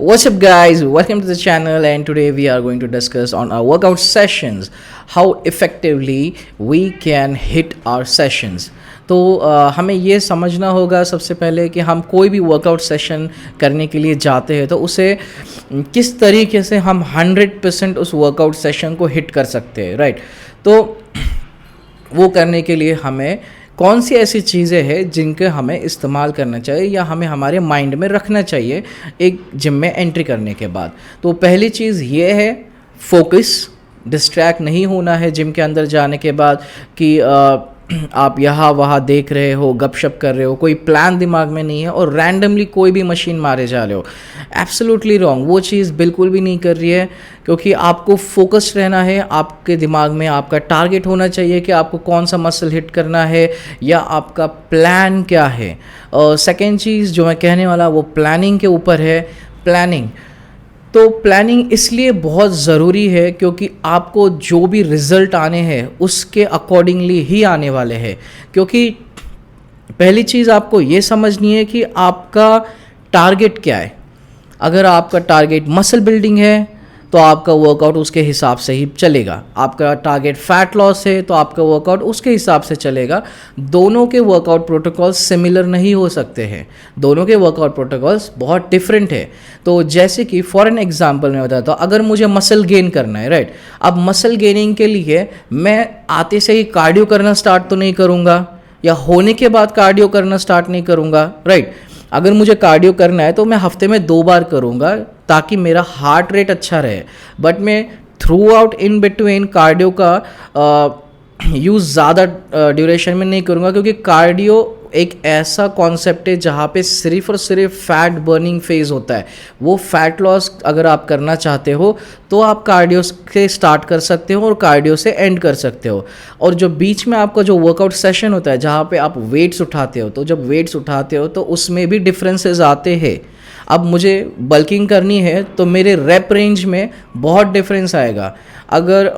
What's up, guys? Welcome to the channel, and today we are going to discuss on our workout sessions, how effectively we can hit our sessions. तो हमें ये समझना होगा सबसे पहले कि हम कोई भी वर्कआउट सेशन करने के लिए जाते हैं तो उसे किस तरीके से हम 100% उस वर्कआउट सेशन को हिट कर सकते हैं, राइट? तो वो करने के लिए हमें कौन सी ऐसी चीज़ें हैं जिनके हमें इस्तेमाल करना चाहिए या हमें हमारे माइंड में रखना चाहिए एक जिम में एंट्री करने के बाद। तो पहली चीज़ ये है फोकस, डिस्ट्रैक्ट नहीं होना है जिम के अंदर जाने के बाद कि आप यहाँ वहाँ देख रहे हो, गपशप कर रहे हो, कोई प्लान दिमाग में नहीं है और रैंडमली कोई भी मशीन मारे जा रहे हो। एब्सोल्युटली रॉन्ग, वो चीज़ बिल्कुल भी नहीं कर रही है, क्योंकि आपको फोकस्ड रहना है। आपके दिमाग में आपका टारगेट होना चाहिए कि आपको कौन सा मसल हिट करना है या आपका प्लान क्या है। सेकेंड चीज़ जो मैं कहने वाला वो प्लानिंग के ऊपर है। प्लानिंग तो प्लानिंग इसलिए बहुत ज़रूरी है क्योंकि आपको जो भी रिज़ल्ट आने हैं उसके अकॉर्डिंगली ही आने वाले हैं। क्योंकि पहली चीज़ आपको ये समझनी है कि आपका टारगेट क्या है। अगर आपका टारगेट मसल बिल्डिंग है तो आपका वर्कआउट उसके हिसाब से ही चलेगा। आपका टारगेट फैट लॉस है तो आपका वर्कआउट उसके हिसाब से चलेगा। दोनों के वर्कआउट प्रोटोकॉल्स सिमिलर नहीं हो सकते हैं, दोनों के वर्कआउट प्रोटोकॉल्स बहुत डिफरेंट है। तो जैसे कि फॉर एन एग्जांपल मैं बताता हूँ, अगर मुझे मसल गेन करना है, राइट, अब मसल गेनिंग के लिए मैं आते से ही कार्डियो करना स्टार्ट तो नहीं करूँगा या होने के बाद कार्डियो करना स्टार्ट नहीं करूँगा, राइट। अगर मुझे कार्डियो करना है तो मैं हफ्ते में 2 बार करूँगा ताकि मेरा हार्ट रेट अच्छा रहे, बट मैं through out in between cardio का यूज़ ज़्यादा ड्यूरेशन में नहीं करूँगा, क्योंकि कार्डियो एक ऐसा कॉन्सेप्ट है जहाँ पे सिर्फ और सिर्फ फैट बर्निंग फेज होता है। वो फैट लॉस अगर आप करना चाहते हो तो आप कार्डियो से स्टार्ट कर सकते हो और कार्डियो से एंड कर सकते हो। और जो बीच में आपका जो वर्कआउट सेशन होता है जहाँ पे आप वेट्स उठाते हो, तो जब वेट्स उठाते हो तो उसमें भी डिफरेंसेस आते हैं। अब मुझे बल्किंग करनी है तो मेरे रेप रेंज में बहुत डिफरेंस आएगा। अगर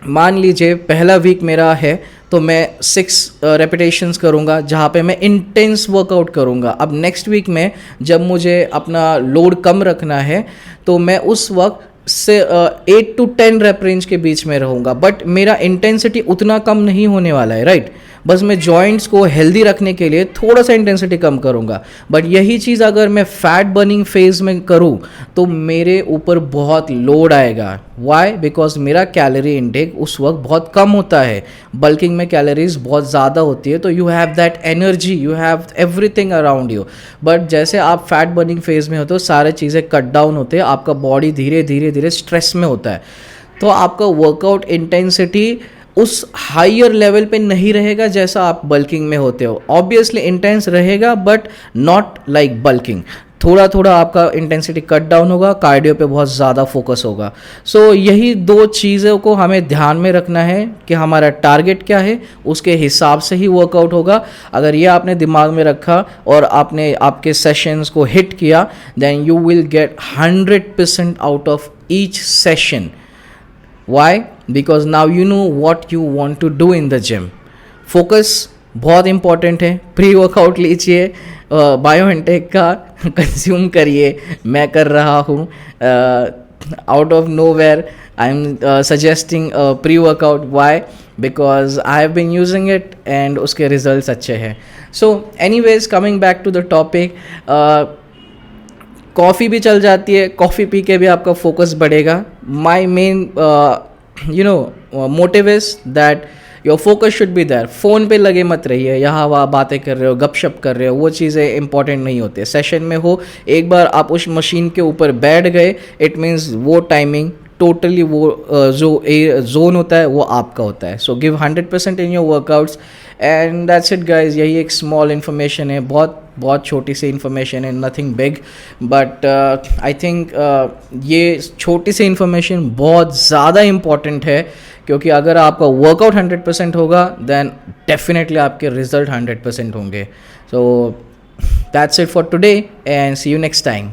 मान लीजिए पहला वीक मेरा है तो मैं 6 रेपिटेशंस करूँगा जहाँ पे मैं इंटेंस वर्कआउट करूँगा। अब नेक्स्ट वीक में जब मुझे अपना लोड कम रखना है तो मैं उस वक्त से 8 to 10 रेप रेंज के बीच में रहूँगा, बट मेरा इंटेंसिटी उतना कम नहीं होने वाला है, राइट। बस मैं जॉइंट्स को हेल्दी रखने के लिए थोड़ा सा इंटेंसिटी कम करूँगा। बट यही चीज़ अगर मैं फैट बर्निंग फेज में करूँ तो मेरे ऊपर बहुत लोड आएगा। वाई? बिकॉज मेरा कैलोरी इनटेक उस वक्त बहुत कम होता है। बल्किंग में कैलोरीज बहुत ज़्यादा होती है, तो you have that energy, you have everything around you. But जैसे आप फैट बर्निंग फेज में होते हो सारे चीज़ें कट डाउन होते हैं, आपका बॉडी धीरे धीरे धीरे स्ट्रेस में होता है, तो आपका वर्कआउट इंटेंसिटी उस हायर लेवल पे नहीं रहेगा जैसा आप बल्किंग में होते हो। ऑब्वियसली इंटेंस रहेगा बट नॉट लाइक बल्किंग। थोड़ा थोड़ा आपका इंटेंसिटी कट डाउन होगा, कार्डियो पे बहुत ज़्यादा फोकस होगा। सो यही 2 चीज़ों को हमें ध्यान में रखना है कि हमारा टारगेट क्या है, उसके हिसाब से ही वर्कआउट होगा। अगर ये आपने दिमाग में रखा और आपने आपके सेशंस को हिट किया, then you will get 100% out of each session. Why? Because now you know what you want to do in the gym. Focus बहुत इंपॉर्टेंट है। प्री वर्कआउट लीजिए, बायोइनटेक का कंज्यूम करिए, मैं कर रहा हूँ। Out of nowhere I am suggesting pre workout. Why? Because I have been using it and उसके रिजल्ट्स अच्छे हैं। So anyways, coming back to the topic, coffee भी चल जाती है, कॉफ़ी पी के भी आपका फोकस बढ़ेगा। My main motive is that your focus should be there. Phone पे लगे मत रहिए, यहाँ वहाँ बातें कर रहे हो, गपशप कर रहे हो, वो चीज़ें इंपॉर्टेंट नहीं होती। सेशन में हो, एक बार आप उस मशीन के ऊपर बैठ गए, इट मीन्स वो टाइमिंग टोटली वो जो जोन होता है वो आपका होता है। So give 100% in your workouts and that's it guys. यही एक स्मॉल इन्फॉर्मेशन है, बहुत बहुत छोटी सी इन्फॉर्मेशन है, nothing big, but I think ये छोटी सी इन्फॉर्मेशन बहुत ज़्यादा इम्पॉर्टेंट है, क्योंकि अगर आपका वर्कआउट 100% होगा देन डेफिनेटली आपके रिजल्ट 100% होंगे। So that's it for today and see you next time.